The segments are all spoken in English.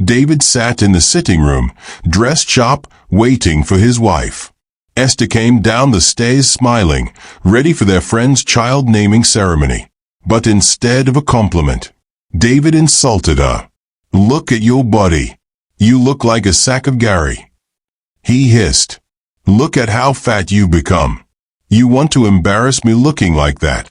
David sat in the sitting room, dressed sharp, waiting for his wife. Esther came down the stairs smiling, ready for their friend's child-naming ceremony. But instead of a compliment, David insulted her. "Look at your body. You look like a sack of Gary," he hissed. "Look at how fat you become. You want to embarrass me looking like that?"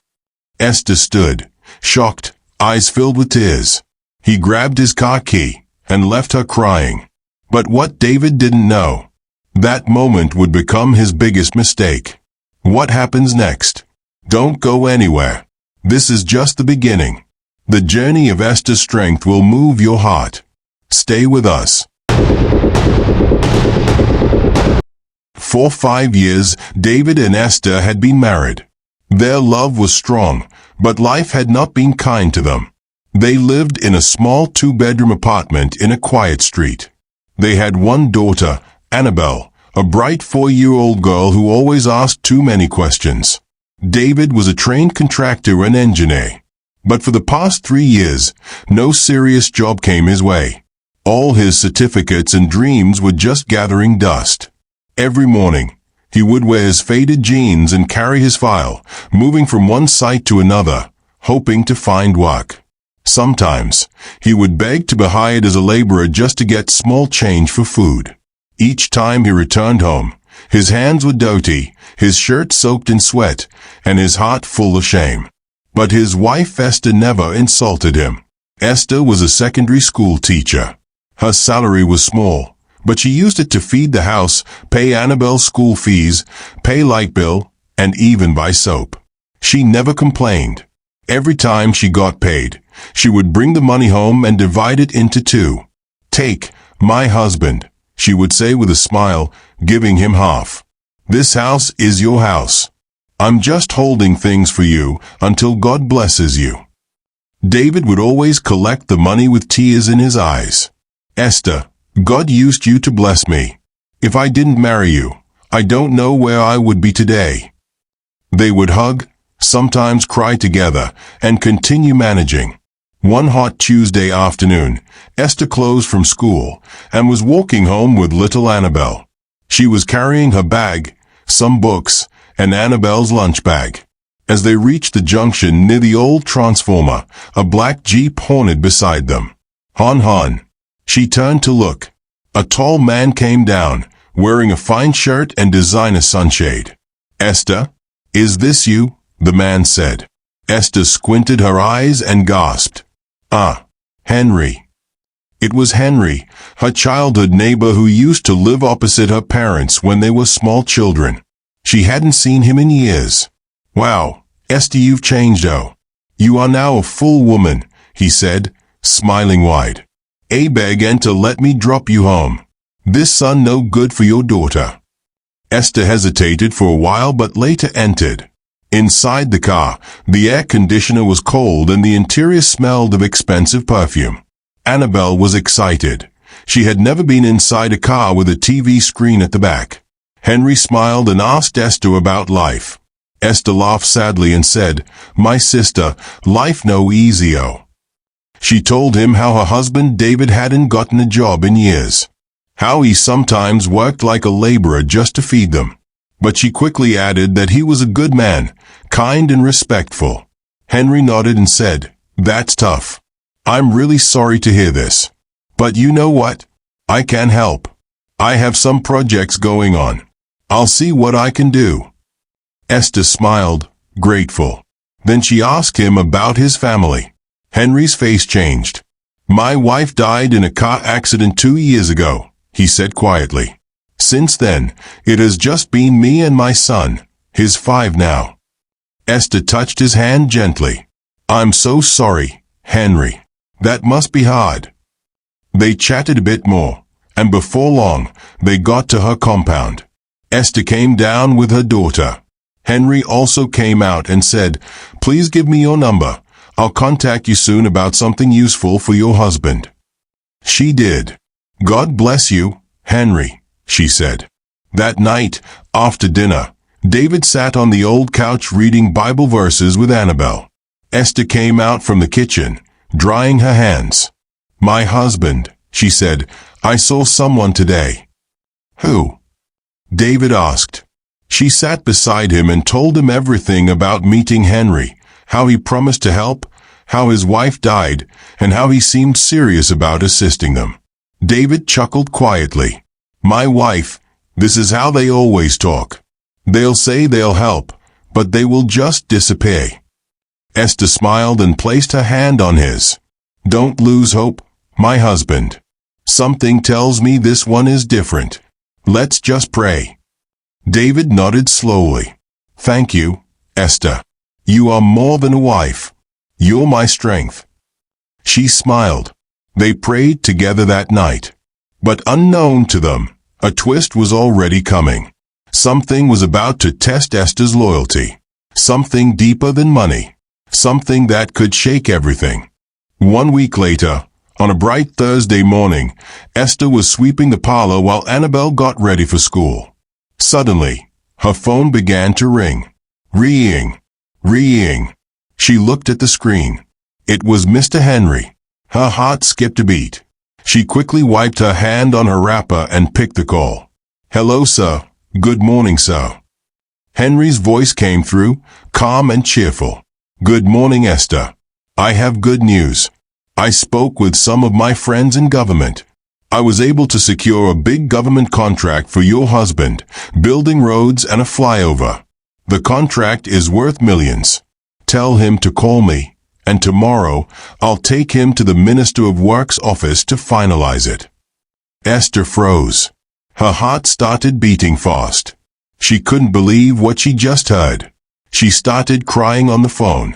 Esther stood, shocked, eyes filled with tears. He grabbed his car key and left her crying. But what David didn't know, that moment would become his biggest mistake. What happens next? Don't go anywhere. This is just the beginning. The journey of Esther's strength will move your heart. Stay with us. For 5 years, David and Esther had been married. Their love was strong, but life had not been kind to them. They lived in a small 2-bedroom apartment in a quiet street. They had one daughter, Annabelle, a bright 4-year-old girl who always asked too many questions. David was a trained contractor and engineer. But for the past 3 years, no serious job came his way. All his certificates and dreams were just gathering dust. Every morning, he would wear his faded jeans and carry his file, moving from one site to another, hoping to find work. Sometimes, he would beg to be hired as a laborer just to get small change for food. Each time he returned home, his hands were dirty, his shirt soaked in sweat, and his heart full of shame. But his wife Esther never insulted him. Esther was a secondary school teacher. Her salary was small, but she used it to feed the house, pay Annabelle's school fees, pay light bill, and even buy soap. She never complained. Every time she got paid, she would bring the money home and divide it into 2. "Take, my husband," she would say with a smile, giving him half. "This house is your house. I'm just holding things for you until God blesses you." David would always collect the money with tears in his eyes. "Esther, God used you to bless me. If I didn't marry you, I don't know where I would be today." They would hug, sometimes cry together, and continue managing. One hot Tuesday afternoon, Esther closed from school and was walking home with little Annabelle. She was carrying her bag, some books, and Annabelle's lunch bag. As they reached the junction near the old transformer, a black Jeep horned beside them. "Hon, hon." She turned to look. A tall man came down, wearing a fine shirt and designer sunshade. "Esther, is this you?" the man said. Esther squinted her eyes and gasped. Henry." It was Henry, her childhood neighbor who used to live opposite her parents when they were small children. She hadn't seen him in years. "Wow, Esther, you've changed, oh. You are now a full woman," he said, smiling wide. "I beg and to let me drop you home. This sun no good for your daughter." Esther hesitated for a while but later entered. Inside the car, the air conditioner was cold and the interior smelled of expensive perfume. Annabelle was excited. She had never been inside a car with a TV screen at the back. Henry smiled and asked Esther about life. Esther laughed sadly and said, "My sister, life no easy, oh." She told him how her husband David hadn't gotten a job in years. How he sometimes worked like a laborer just to feed them. But she quickly added that he was a good man, kind and respectful. Henry nodded and said, "That's tough. I'm really sorry to hear this. But you know what? I can help. I have some projects going on. I'll see what I can do." Esther smiled, grateful. Then she asked him about his family. Henry's face changed. "My wife died in a car accident 2 years ago," he said quietly. "Since then, it has just been me and my son. He's 5 now." Esther touched his hand gently. "I'm so sorry, Henry. That must be hard." They chatted a bit more, and before long, they got to her compound. Esther came down with her daughter. Henry also came out and said, "Please give me your number. I'll contact you soon about something useful for your husband." She did. "God bless you, Henry," she said. That night, after dinner, David sat on the old couch reading Bible verses with Annabelle. Esther came out from the kitchen, drying her hands. "My husband," She said, "I saw someone today." "Who?" David asked. She sat beside him and told him everything about meeting Henry, how he promised to help, how his wife died, and how he seemed serious about assisting them. David chuckled quietly. "My wife, this is how they always talk. They'll say they'll help, but they will just disappear." Esther smiled and placed her hand on his. "Don't lose hope, my husband. Something tells me this one is different. Let's just pray." David nodded slowly. "Thank you, Esther. You are more than a wife. You're my strength." She smiled. They prayed together that night. But unknown to them, a twist was already coming. Something was about to test Esther's loyalty. Something deeper than money. Something that could shake everything. 1 week later, on a bright Thursday morning, Esther was sweeping the parlor while Annabelle got ready for school. Suddenly, her phone began to ring. Ringing. Ringing. She looked at the screen. It was Mr. Henry. Her heart skipped a beat. She quickly wiped her hand on her wrapper and picked the call. "Hello, sir. Good morning, sir." Henry's voice came through, calm and cheerful. "Good morning, Esther. I have good news. I spoke with some of my friends in government. I was able to secure a big government contract for your husband, building roads and a flyover. The contract is worth millions. Tell him to call me, and tomorrow I'll take him to the Minister of Works office to finalize it." Esther froze. Her heart started beating fast. She couldn't believe what she just heard. She started crying on the phone.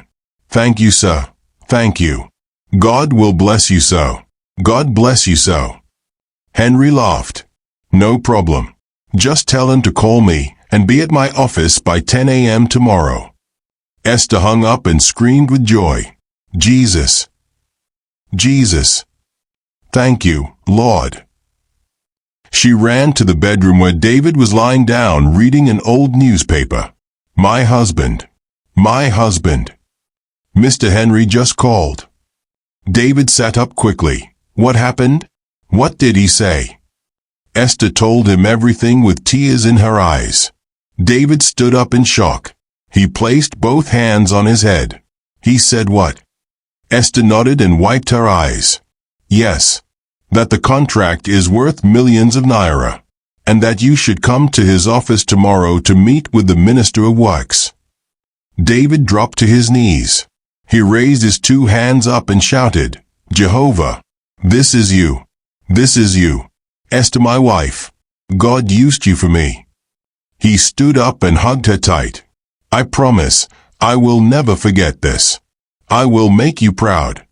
"Thank you, sir. Thank you. God will bless you, sir. God bless you, sir." Henry laughed. "No problem. Just tell him to call me and be at my office by 10 a.m. tomorrow." Esther hung up and screamed with joy. "Jesus. Jesus. Thank you, Lord." She ran to the bedroom where David was lying down reading an old newspaper. "My husband. My husband. Mr. Henry just called." David sat up quickly. "What happened? What did he say?" Esther told him everything with tears in her eyes. David stood up in shock. He placed both hands on his head. "He said what?" Esther nodded and wiped her eyes. "Yes. That the contract is worth millions of naira, and that you should come to his office tomorrow to meet with the Minister of Works." David dropped to his knees. He raised his 2 hands up and shouted, "Jehovah, this is you. This is you. Esther, my wife. God used you for me." He stood up and hugged her tight. "I promise, I will never forget this. I will make you proud."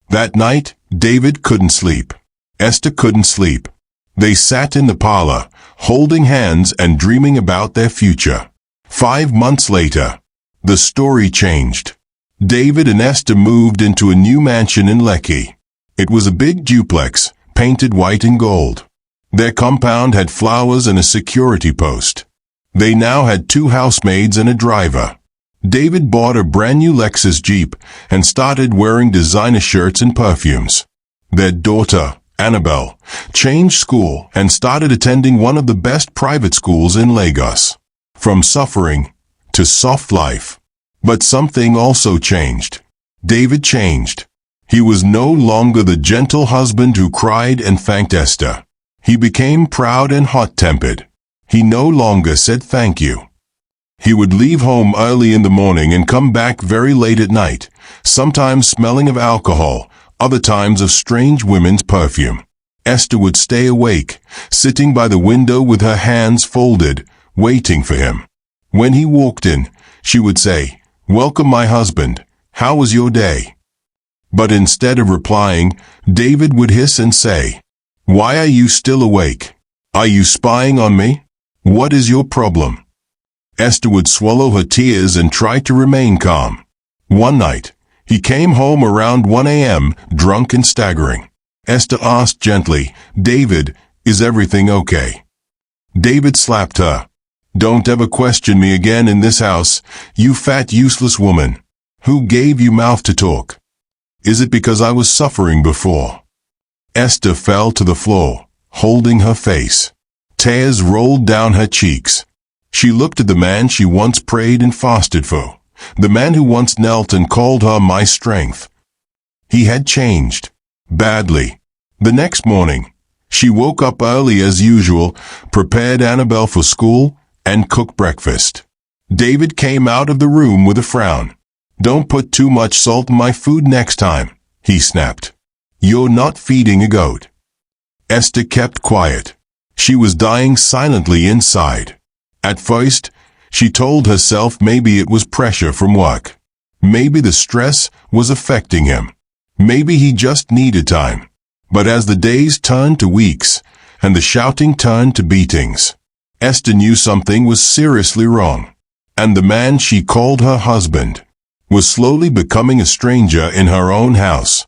That night, David couldn't sleep. Esther couldn't sleep. They sat in the parlor, holding hands and dreaming about their future. 5 months later, the story changed. David and Esther moved into a new mansion in Lekki. It was a big duplex, painted white and gold. Their compound had flowers and a security post. They now had 2 housemaids and a driver. David bought a brand new Lexus Jeep and started wearing designer shirts and perfumes. Their daughter, Annabelle, changed school and started attending one of the best private schools in Lagos. From suffering to soft life. But something also changed. David changed. He was no longer the gentle husband who cried and thanked Esther. He became proud and hot-tempered. He no longer said thank you. He would leave home early in the morning and come back very late at night, sometimes smelling of alcohol, other times of strange women's perfume. Esther would stay awake, sitting by the window with her hands folded, waiting for him. When he walked in, she would say, "Welcome, my husband. How was your day?" But instead of replying, David would hiss and say, "Why are you still awake? Are you spying on me? What is your problem?" Esther would swallow her tears and try to remain calm. One night, he came home around 1 a.m., drunk and staggering. Esther asked gently, "David, is everything okay?" David slapped her. "Don't ever question me again in this house, you fat useless woman. Who gave you mouth to talk? Is it because I was suffering before?" Esther fell to the floor, holding her face. Tears rolled down her cheeks. She looked at the man she once prayed and fasted for, the man who once knelt and called her my strength. He had changed. Badly. The next morning, she woke up early as usual, prepared Annabelle for school, and cooked breakfast. David came out of the room with a frown. "Don't put too much salt in my food next time," he snapped. "You're not feeding a goat." Esther kept quiet. She was dying silently inside. At first, she told herself maybe it was pressure from work. Maybe the stress was affecting him. Maybe he just needed time. But as the days turned to weeks, and the shouting turned to beatings, Esther knew something was seriously wrong. And the man she called her husband was slowly becoming a stranger in her own house.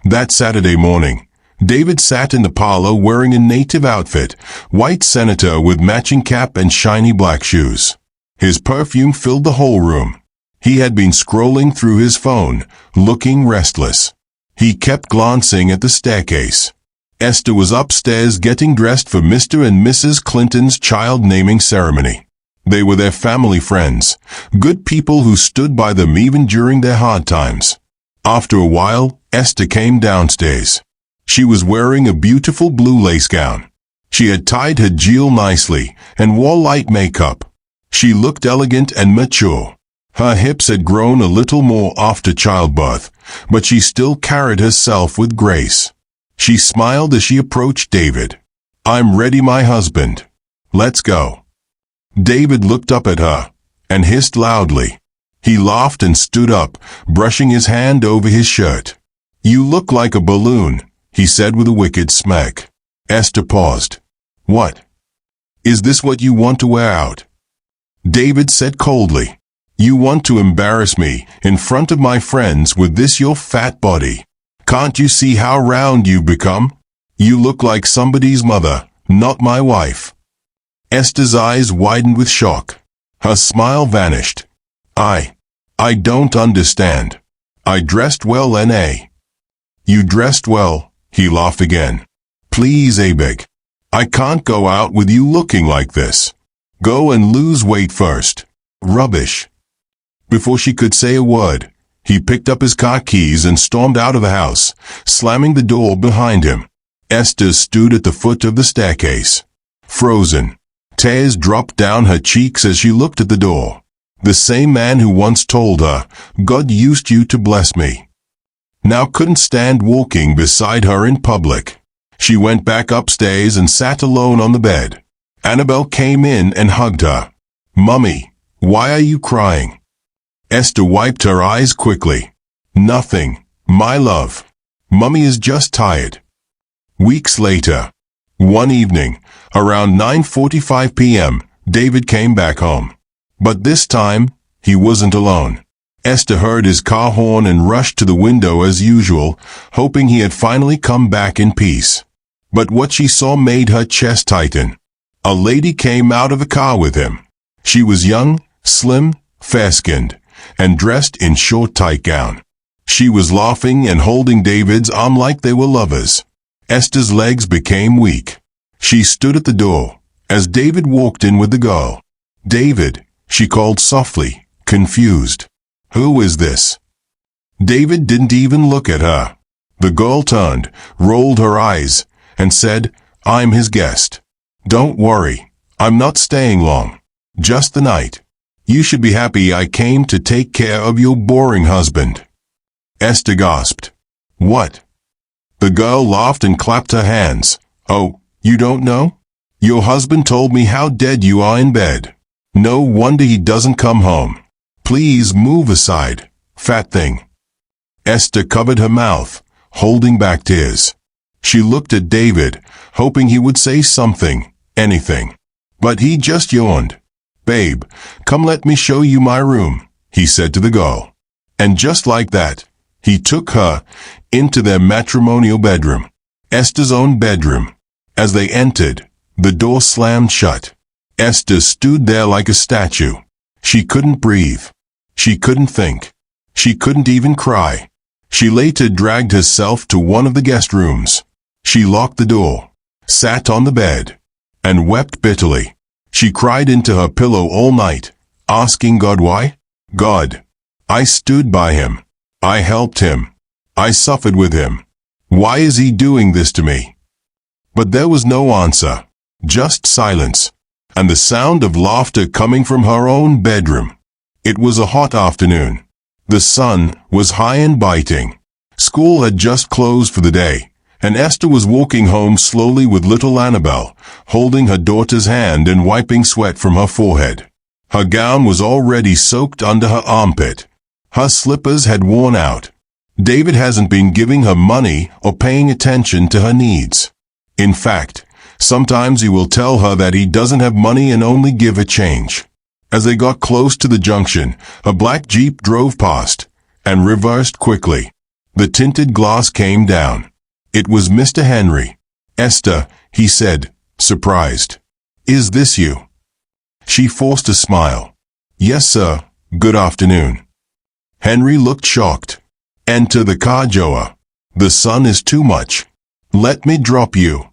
That Saturday morning, David sat in the parlor wearing a native outfit, white senator with matching cap and shiny black shoes. His perfume filled the whole room. He had been scrolling through his phone, looking restless. He kept glancing at the staircase. Esther was upstairs getting dressed for Mr. and Mrs. Clinton's child naming ceremony. They were their family friends, good people who stood by them even during their hard times. After a while, Esther came downstairs. She was wearing a beautiful blue lace gown. She had tied her jewel nicely and wore light makeup. She looked elegant and mature. Her hips had grown a little more after childbirth, but she still carried herself with grace. She smiled as she approached David. "I'm ready, my husband. Let's go." David looked up at her and hissed loudly. He laughed and stood up, brushing his hand over his shirt. "You look like a balloon," he said with a wicked smirk. Esther paused. "What? Is this what you want to wear out?" David said coldly. "You want to embarrass me in front of my friends with this your fat body. Can't you see how round you've become? You look like somebody's mother, not my wife." Esther's eyes widened with shock. Her smile vanished. I don't understand. I dressed well, N.A. "You dressed well," he laughed again. "Please, Abig. I can't go out with you looking like this. Go and lose weight first." Rubbish. Before she could say a word, he picked up his car keys and stormed out of the house, slamming the door behind him. Esther stood at the foot of the staircase, frozen. Tears dropped down her cheeks as she looked at the door. The same man who once told her, "God used you to bless me," now couldn't stand walking beside her in public. She went back upstairs and sat alone on the bed. Annabelle came in and hugged her. "Mummy, why are you crying?" Esther wiped her eyes quickly. "Nothing, my love. Mummy is just tired." Weeks later, one evening, around 9:45 p.m., David came back home. But this time, he wasn't alone. Esther heard his car horn and rushed to the window as usual, hoping he had finally come back in peace. But what she saw made her chest tighten. A lady came out of the car with him. She was young, slim, fair-skinned, and dressed in short tight gown. She was laughing and holding David's arm like they were lovers. Esther's legs became weak. She stood at the door as David walked in with the girl. "David," she called softly, confused. "Who is this?" David didn't even look at her. The girl turned, rolled her eyes, and said, "I'm his guest. Don't worry, I'm not staying long. Just the night. You should be happy I came to take care of your boring husband." Esther gasped. "What?" The girl laughed and clapped her hands. "Oh, you don't know? Your husband told me how dead you are in bed. No wonder he doesn't come home. Please move aside, fat thing." Esther covered her mouth, holding back tears. She looked at David, hoping he would say something, anything. But he just yawned. "Babe, come let me show you my room," he said to the girl. And just like that, he took her into their matrimonial bedroom, Esther's own bedroom. As they entered, the door slammed shut. Esther stood there like a statue. She couldn't breathe. She couldn't think. She couldn't even cry. She later dragged herself to one of the guest rooms. She locked the door, sat on the bed, and wept bitterly. She cried into her pillow all night, asking God why. God, I stood by him. I helped him. I suffered with him. Why is he doing this to me? But there was no answer, just silence, and the sound of laughter coming from her own bedroom. It was a hot afternoon. The sun was high and biting. School had just closed for the day, and Esther was walking home slowly with little Annabel, holding her daughter's hand and wiping sweat from her forehead. Her gown was already soaked under her armpit. Her slippers had worn out. David hasn't been giving her money or paying attention to her needs. In fact, sometimes he will tell her that he doesn't have money and only give her change. As they got close to the junction, a black Jeep drove past and reversed quickly. The tinted glass came down. It was Mr. Henry. Esther, he said, surprised. Is this you? She forced a smile. Yes, sir. Good afternoon. Henry looked shocked. Enter the car, Joa. The sun is too much. Let me drop you.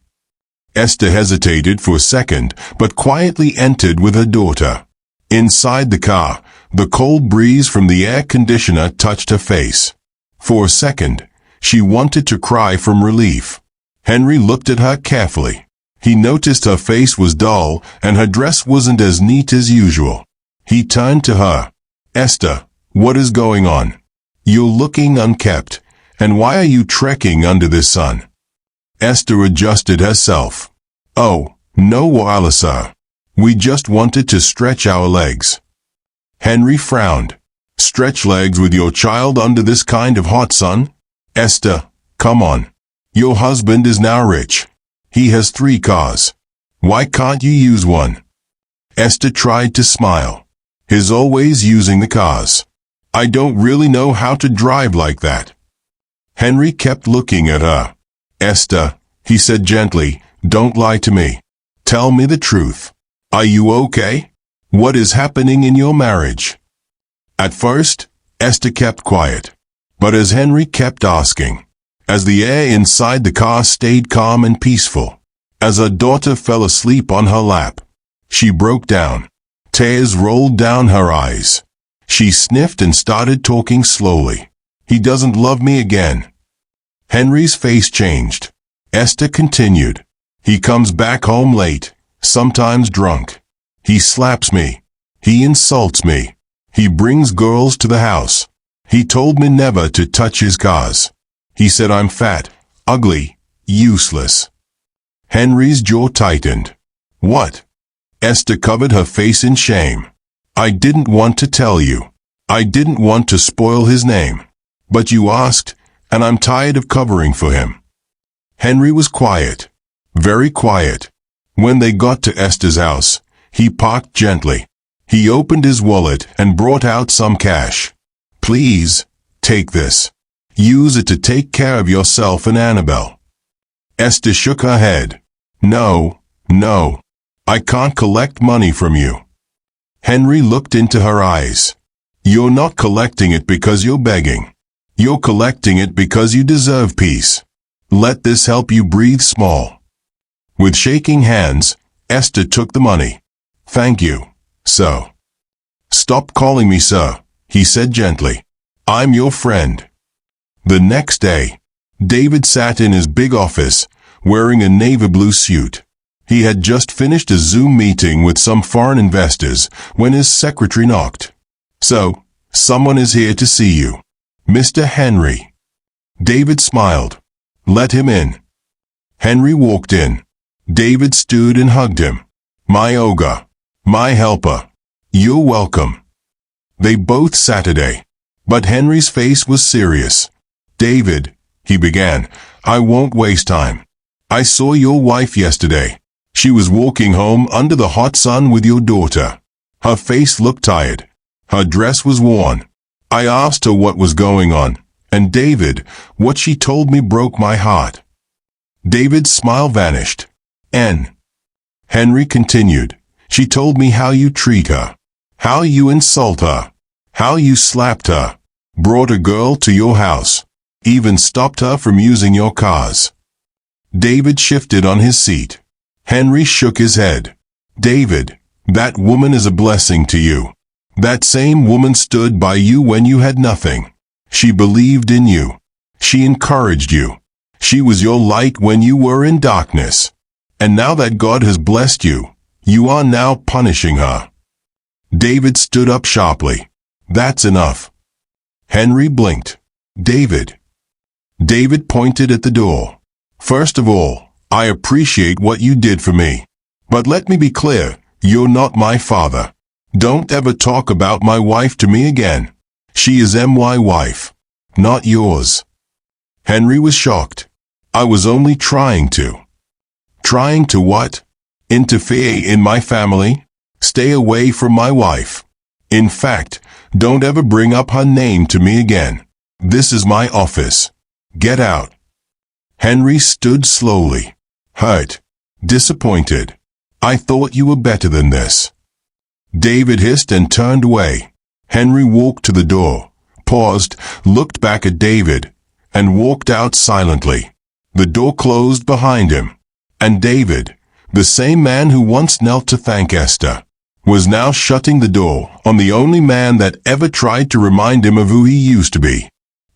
Esther hesitated for a second, but quietly entered with her daughter. Inside the car, the cold breeze from the air conditioner touched her face. For a second, she wanted to cry from relief. Henry looked at her carefully. He noticed her face was dull and her dress wasn't as neat as usual. He turned to her. Esther, what is going on? You're looking unkempt, and why are you trekking under the sun? Esther adjusted herself. Oh, no wala, sir. We just wanted to stretch our legs. Henry frowned. Stretch legs with your child under this kind of hot sun? Esther, come on. Your husband is now rich. He has 3 cars. Why can't you use one? Esther tried to smile. He's always using the cars. I don't really know how to drive like that. Henry kept looking at her. Esther, he said gently, don't lie to me. Tell me the truth. Are you okay? What is happening in your marriage? At first, Esther kept quiet. But as Henry kept asking, as the air inside the car stayed calm and peaceful, as her daughter fell asleep on her lap, she broke down. Tears rolled down her eyes. She sniffed and started talking slowly. He doesn't love me again. Henry's face changed. Esther continued. He comes back home late, sometimes drunk. He slaps me. He insults me. He brings girls to the house. He told me never to touch his cars. He said I'm fat, ugly, useless. Henry's jaw tightened. What? Esther covered her face in shame. I didn't want to tell you. I didn't want to spoil his name. But you asked, and I'm tired of covering for him. Henry was quiet. Very quiet. When they got to Esther's house, he parked gently. He opened his wallet and brought out some cash. Please, take this. Use it to take care of yourself and Annabel. Esther shook her head. No, no. I can't collect money from you. Henry looked into her eyes. You're not collecting it because you're begging. You're collecting it because you deserve peace. Let this help you breathe small. With shaking hands, Esther took the money. Thank you, sir. Stop calling me sir, he said gently. I'm your friend. The next day, David sat in his big office, wearing a navy blue suit. He had just finished a Zoom meeting with some foreign investors when his secretary knocked. So, someone is here to see you. Mr. Henry. David smiled. Let him in. Henry walked in. David stood and hugged him. My ogre. My helper. You're welcome. They both Saturday. But Henry's face was serious. David, he began, I won't waste time. I saw your wife yesterday. She was walking home under the hot sun with your daughter. Her face looked tired. Her dress was worn. I asked her what was going on, and David, what she told me broke my heart. David's smile vanished. Henry continued. She told me how you treat her, how you insult her, how you slapped her, brought a girl to your house, even stopped her from using your cars. David shifted on his seat. Henry shook his head. David, that woman is a blessing to you. That same woman stood by you when you had nothing. She believed in you. She encouraged you. She was your light when you were in darkness. And now that God has blessed you, you are now punishing her. David stood up sharply. That's enough. Henry blinked. David. David pointed at the door. First of all, I appreciate what you did for me. But let me be clear, you're not my father. Don't ever talk about my wife to me again. She is my wife, not yours. Henry was shocked. I was only trying to. Trying to what? Interfere in my family? Stay away from my wife. In fact, don't ever bring up her name to me again. This is my office. Get out. Henry stood slowly, hurt, disappointed. I thought you were better than this. David hissed and turned away. Henry walked to the door, paused, looked back at David, and walked out silently. The door closed behind him, and David, the same man who once knelt to thank Esther, was now shutting the door on the only man that ever tried to remind him of who he used to be.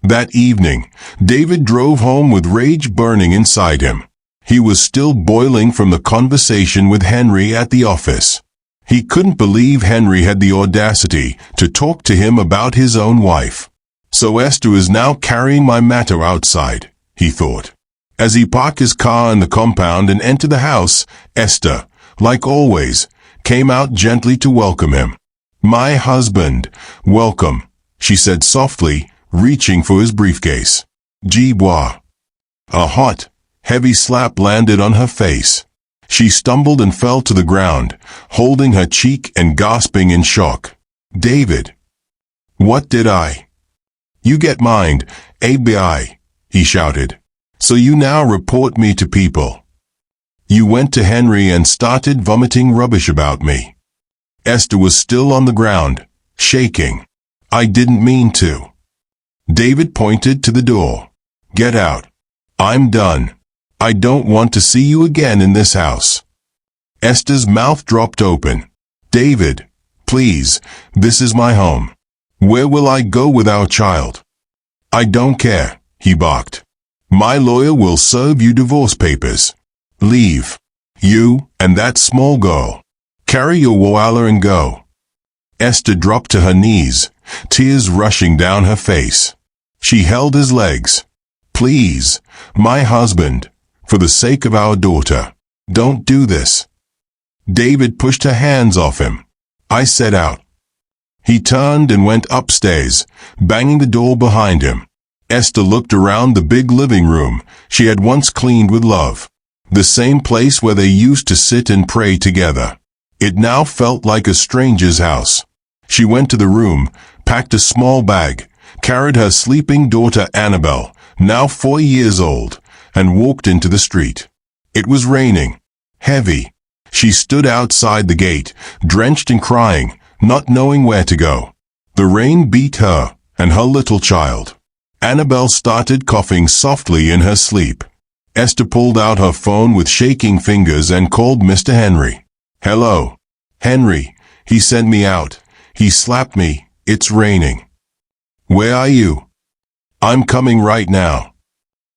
That evening, David drove home with rage burning inside him. He was still boiling from the conversation with Henry at the office. He couldn't believe Henry had the audacity to talk to him about his own wife. So Esther is now carrying my matter outside, he thought. As he parked his car in the compound and entered the house, Esther, like always, came out gently to welcome him. My husband, welcome, she said softly, reaching for his briefcase. Jibois. A hot, heavy slap landed on her face. She stumbled and fell to the ground, holding her cheek and gasping in shock. David. What did I? You get mind, ABI, he shouted. So you now report me to people. You went to Henry and started vomiting rubbish about me. Esther was still on the ground, shaking. I didn't mean to. David pointed to the door. Get out. I'm done. I don't want to see you again in this house. Esther's mouth dropped open. David, please, this is my home. Where will I go with our child? I don't care, he barked. My lawyer will serve you divorce papers. Leave. You and that small girl. Carry your wallet and go. Esther dropped to her knees, tears rushing down her face. She held his legs. Please, my husband, for the sake of our daughter, don't do this. David pushed her hands off him. I said out. He turned and went upstairs, banging the door behind him. Esther looked around the big living room she had once cleaned with love. The same place where they used to sit and pray together. It now felt like a stranger's house. She went to the room, packed a small bag, carried her sleeping daughter Annabelle, now 4 years old, and walked into the street. It was raining. Heavy. She stood outside the gate, drenched and crying, not knowing where to go. The rain beat her and her little child. Annabelle started coughing softly in her sleep. Esther pulled out her phone with shaking fingers and called Mr. Henry. Hello. Henry, he sent me out. He slapped me. It's raining. Where are you? I'm coming right now.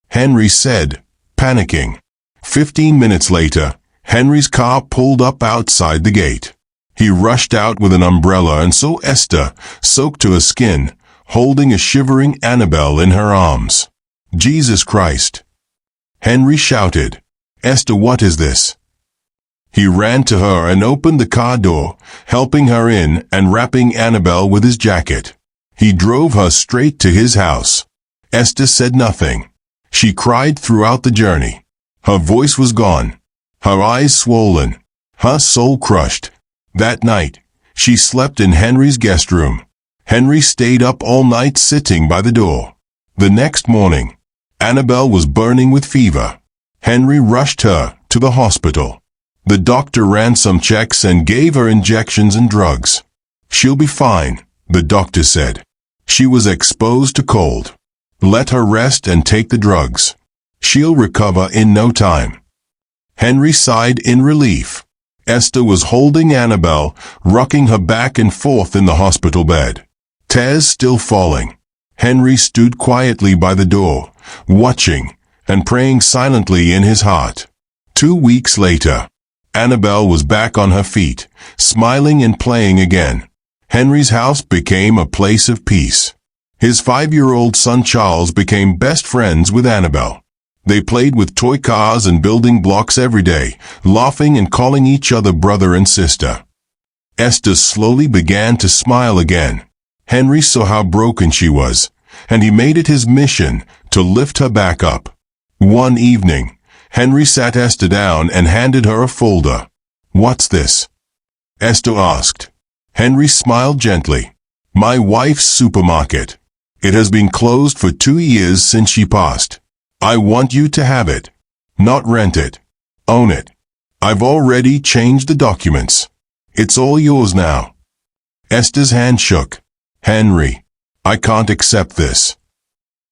Henry said, panicking. 15 minutes later, Henry's car pulled up outside the gate. He rushed out with an umbrella and saw Esther, soaked to her skin, holding a shivering Annabelle in her arms. Jesus Christ! Henry shouted. Esther, what is this? He ran to her and opened the car door, helping her in and wrapping Annabelle with his jacket. He drove her straight to his house. Esther said nothing. She cried throughout the journey. Her voice was gone, her eyes swollen, her soul crushed. That night, she slept in Henry's guest room. Henry stayed up all night sitting by the door. The next morning, Annabelle was burning with fever. Henry rushed her to the hospital. The doctor ran some checks and gave her injections and drugs. She'll be fine, the doctor said. She was exposed to cold. Let her rest and take the drugs. She'll recover in no time." Henry sighed in relief. Esther was holding Annabel, rocking her back and forth in the hospital bed. Tears still falling. Henry stood quietly by the door, watching and praying silently in his heart. 2 weeks later, Annabel was back on her feet, smiling and playing again. Henry's house became a place of peace. His 5-year-old son Charles became best friends with Annabel. They played with toy cars and building blocks every day, laughing and calling each other brother and sister. Esther slowly began to smile again. Henry saw how broken she was, and he made it his mission to lift her back up. One evening, Henry sat Esther down and handed her a folder. "What's this?" Esther asked. Henry smiled gently. "My wife's supermarket. It has been closed for 2 years since she passed. I want you to have it. Not rent it. Own it. I've already changed the documents. It's all yours now." Esther's hand shook. "Henry, I can't accept this."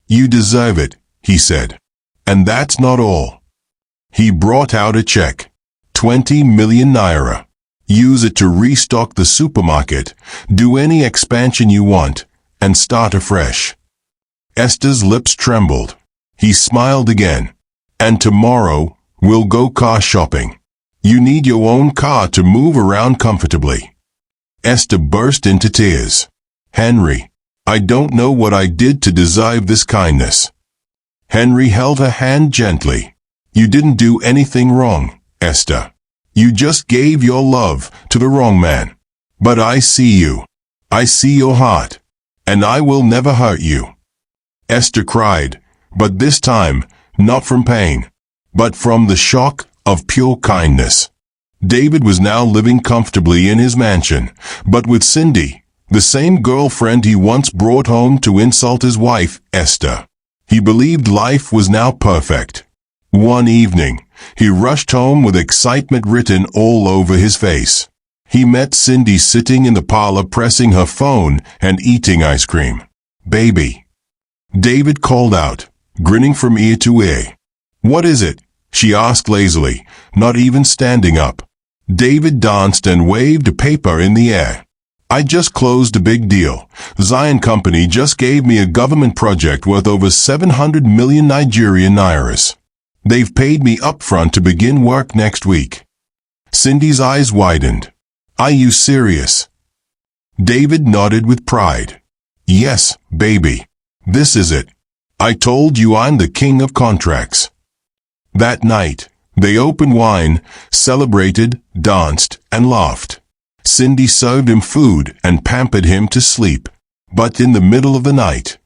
"You deserve it," he said. "And that's not all." He brought out a check. 20 million naira. Use it to restock the supermarket, do any expansion you want, and start afresh. Esther's lips trembled. He smiled again. "And tomorrow, we'll go car shopping. You need your own car to move around comfortably." Esther burst into tears. "Henry, I don't know what I did to deserve this kindness." Henry held her hand gently. "You didn't do anything wrong, Esther. You just gave your love to the wrong man. But I see you. I see your heart. And I will never hurt you." Esther cried, but this time, not from pain, but from the shock of pure kindness. David was now living comfortably in his mansion, but with Cindy, the same girlfriend he once brought home to insult his wife, Esther. He believed life was now perfect. One evening, he rushed home with excitement written all over his face. He met Cindy sitting in the parlor pressing her phone and eating ice cream. "Baby," David called out, grinning from ear to ear. "What is it?" she asked lazily, not even standing up. David danced and waved a paper in the air. "I just closed a big deal. Zion Company just gave me a government project worth over 700 million Nigerian nairas. They've paid me upfront to begin work next week." Cindy's eyes widened. "Are you serious?" David nodded with pride. "Yes, baby. This is it. I told you I'm the king of contracts." That night, they opened wine, celebrated, danced, and laughed. Cindy served him food and pampered him to sleep. But in the middle of the night,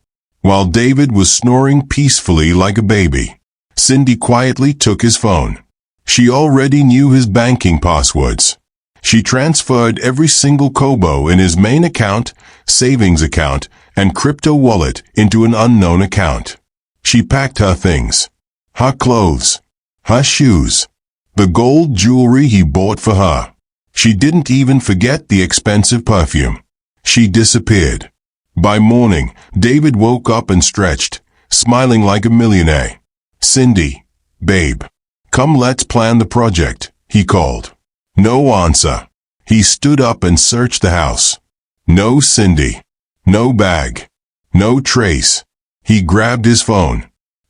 while David was snoring peacefully like a baby, Cindy quietly took his phone. She already knew his banking passwords. She transferred every single kobo in his main account, savings account, and crypto wallet into an unknown account. She packed her things, her clothes, her shoes, the gold jewelry he bought for her. She didn't even forget the expensive perfume. She disappeared. By morning, David woke up and stretched, smiling like a millionaire. "Cindy, babe, come let's plan the project," he called. No answer. He stood up and searched the house. No Cindy. No bag. No trace. He grabbed his phone.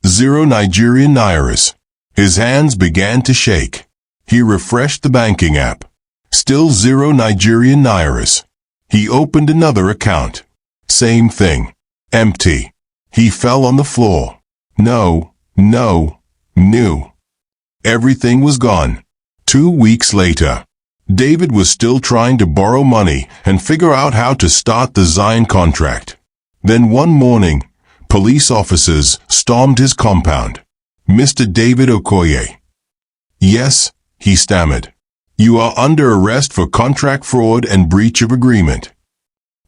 0 Nigerian nairas. His hands began to shake. He refreshed the banking app. Still 0 Nigerian nairas. He opened another account. Same thing. Empty. He fell on the floor. No. Everything was gone. 2 weeks later, David was still trying to borrow money and figure out how to start the Zion contract. Then one morning, police officers stormed his compound. "Mr. David Okoye." "Yes," he stammered. "You are under arrest for contract fraud and breach of agreement."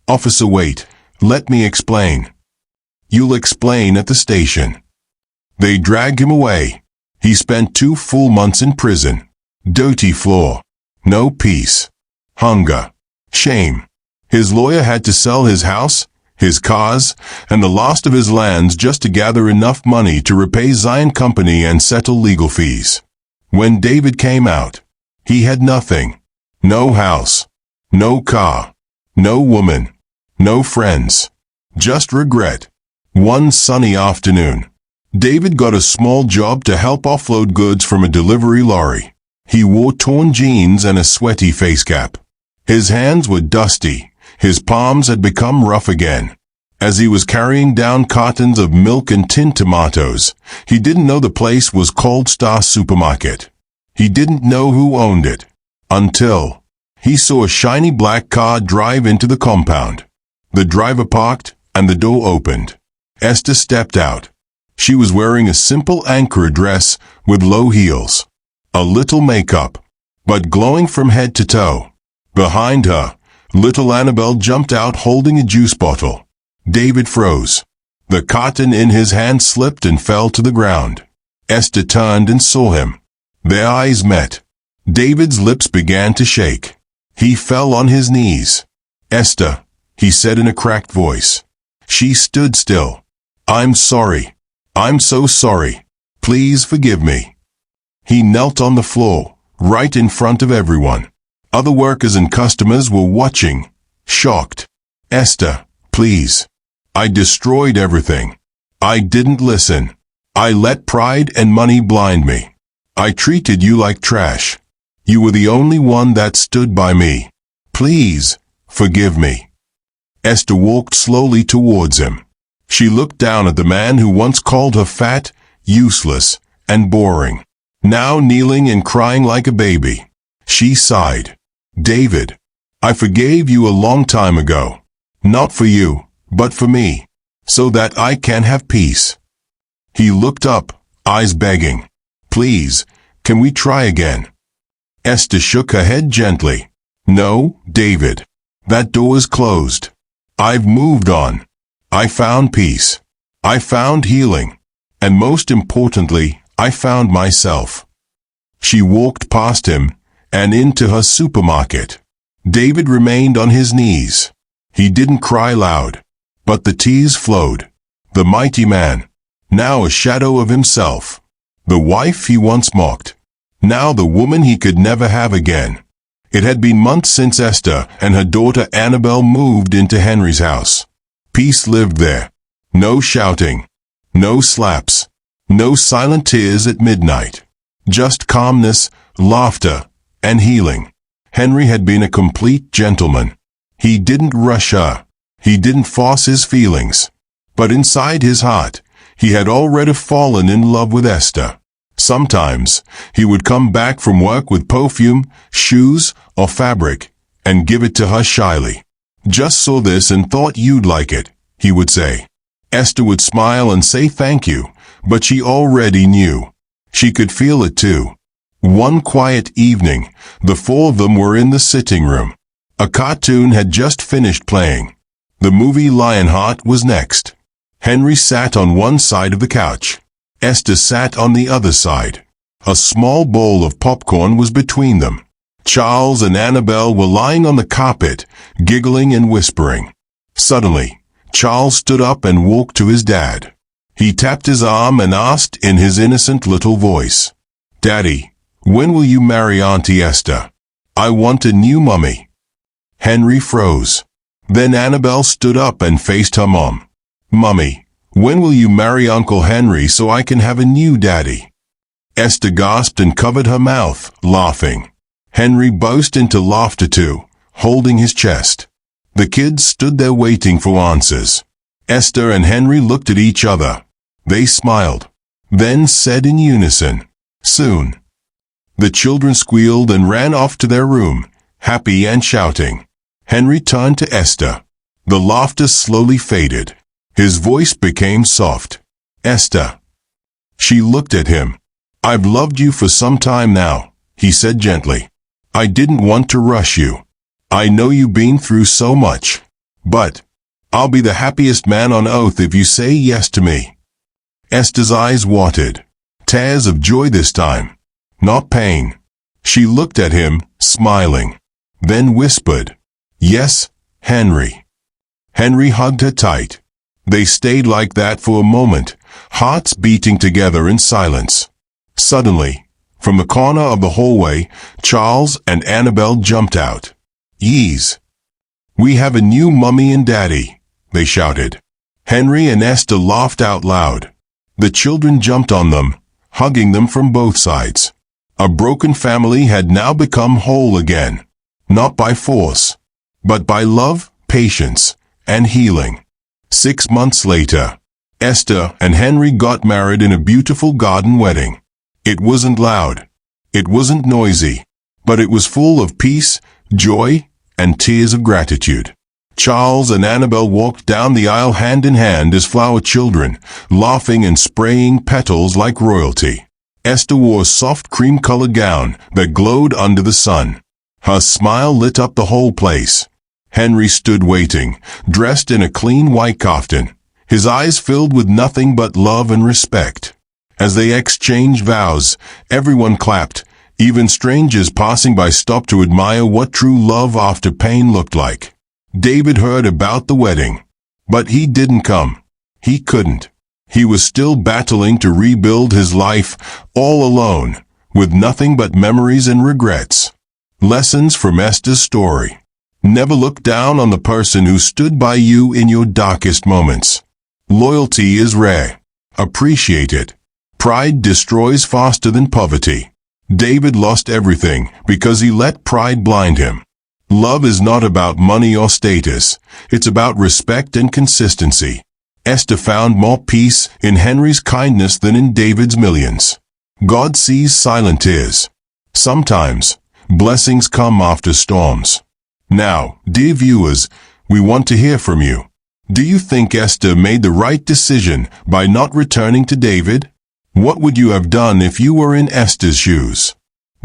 "Officer, wait. Let me explain." "You'll explain at the station." They dragged him away. He spent 2 full months in prison. Dirty floor. No peace. Hunger. Shame. His lawyer had to sell his house, his cars, and the loss of his lands just to gather enough money to repay Zion Company and settle legal fees. When David came out, he had nothing. No house, no car, no woman, no friends. Just regret. One sunny afternoon, David got a small job to help offload goods from a delivery lorry. He wore torn jeans and a sweaty face cap. His hands were dusty. His palms had become rough again. As he was carrying down cartons of milk and tinned tomatoes, he didn't know the place was called Star Supermarket. He didn't know who owned it. Until he saw a shiny black car drive into the compound. The driver parked, and the door opened. Esther stepped out. She was wearing a simple Ankara dress with low heels, a little makeup, but glowing from head to toe. Behind her, little Annabelle jumped out holding a juice bottle. David froze. The carton in his hand slipped and fell to the ground. Esther turned and saw him. Their eyes met. David's lips began to shake. He fell on his knees. "Esther," he said in a cracked voice. She stood still. "I'm sorry. I'm so sorry. Please forgive me." He knelt on the floor, right in front of everyone. Other workers and customers were watching, shocked. "Esther, please. I destroyed everything. I didn't listen. I let pride and money blind me. I treated you like trash. You were the only one that stood by me. Please, forgive me." Esther walked slowly towards him. She looked down at the man who once called her fat, useless, and boring. Now kneeling and crying like a baby. She sighed. "David, I forgave you a long time ago. Not for you, but for me. So that I can have peace." He looked up, eyes begging. "Please, can we try again?" Esther shook her head gently. "No, David. That door is closed. I've moved on. I found peace. I found healing. And most importantly, I found myself." She walked past him and into her supermarket. David remained on his knees. He didn't cry loud, but the tears flowed. The mighty man, now a shadow of himself. The wife he once mocked, now the woman he could never have again. It had been months since Esther and her daughter Annabelle moved into Henry's house. Peace lived there. No shouting, no slaps, no silent tears at midnight. Just calmness, laughter, and healing. Henry had been a complete gentleman. He didn't rush her. He didn't force his feelings. But inside his heart, he had already fallen in love with Esther. Sometimes, he would come back from work with perfume, shoes, or fabric, and give it to her shyly. "Just saw this and thought you'd like it," he would say. Esther would smile and say thank you, but she already knew. She could feel it too. One quiet evening, the four of them were in the sitting room. A cartoon had just finished playing. The movie Lionheart was next. Henry sat on one side of the couch. Esther sat on the other side. A small bowl of popcorn was between them. Charles and Annabelle were lying on the carpet, giggling and whispering. Suddenly, Charles stood up and walked to his dad. He tapped his arm and asked in his innocent little voice, "Daddy, when will you marry Auntie Esther? I want a new mummy." Henry froze. Then Annabelle stood up and faced her mom. "Mummy, when will you marry Uncle Henry so I can have a new daddy?" Esther gasped and covered her mouth, laughing. Henry burst into laughter too, holding his chest. The kids stood there waiting for answers. Esther and Henry looked at each other. They smiled, then said in unison, "Soon." The children squealed and ran off to their room, happy and shouting. Henry turned to Esther. The laughter slowly faded. His voice became soft. "Esther." She looked at him. "I've loved you for some time now," he said gently. "I didn't want to rush you. I know you've been through so much. But I'll be the happiest man on earth if you say yes to me." Esther's eyes watered. Tears of joy this time, not pain. She looked at him, smiling. Then whispered, "Yes, Henry." Henry hugged her tight. They stayed like that for a moment, hearts beating together in silence. Suddenly, from the corner of the hallway, Charles and Annabel jumped out. "Yees! We have a new mummy and daddy," they shouted. Henry and Esther laughed out loud. The children jumped on them, hugging them from both sides. A broken family had now become whole again, not by force, but by love, patience, and healing. 6 months later, Esther and Henry got married in a beautiful garden wedding. It wasn't loud, it wasn't noisy, but it was full of peace, joy, and tears of gratitude. Charles and Annabel walked down the aisle hand in hand as flower children, laughing and spraying petals like royalty. Esther wore a soft cream-colored gown that glowed under the sun. Her smile lit up the whole place. Henry stood waiting, dressed in a clean white kaftan, his eyes filled with nothing but love and respect. As they exchanged vows, everyone clapped. Even strangers passing by stopped to admire what true love after pain looked like. David heard about the wedding, but he didn't come. He couldn't. He was still battling to rebuild his life, all alone, with nothing but memories and regrets. Lessons from Esther's story. Never look down on the person who stood by you in your darkest moments. Loyalty is rare. Appreciate it. Pride destroys faster than poverty. David lost everything because he let pride blind him. Love is not about money or status. It's about respect and consistency. Esther found more peace in Henry's kindness than in David's millions. God sees silent tears. Sometimes, blessings come after storms. Now, dear viewers, we want to hear from you. Do you think Esther made the right decision by not returning to David? What would you have done if you were in Esther's shoes?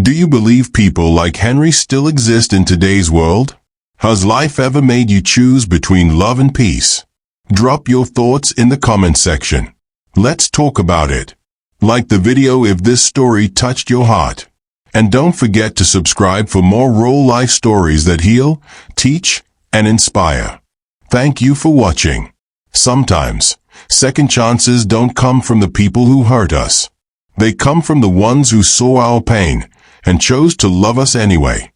Do you believe people like Henry still exist in today's world? Has life ever made you choose between love and peace? Drop your thoughts in the comment section. Let's talk about it. Like the video if this story touched your heart. And don't forget to subscribe for more real-life stories that heal, teach, and inspire. Thank you for watching. Sometimes, second chances don't come from the people who hurt us. They come from the ones who saw our pain and chose to love us anyway.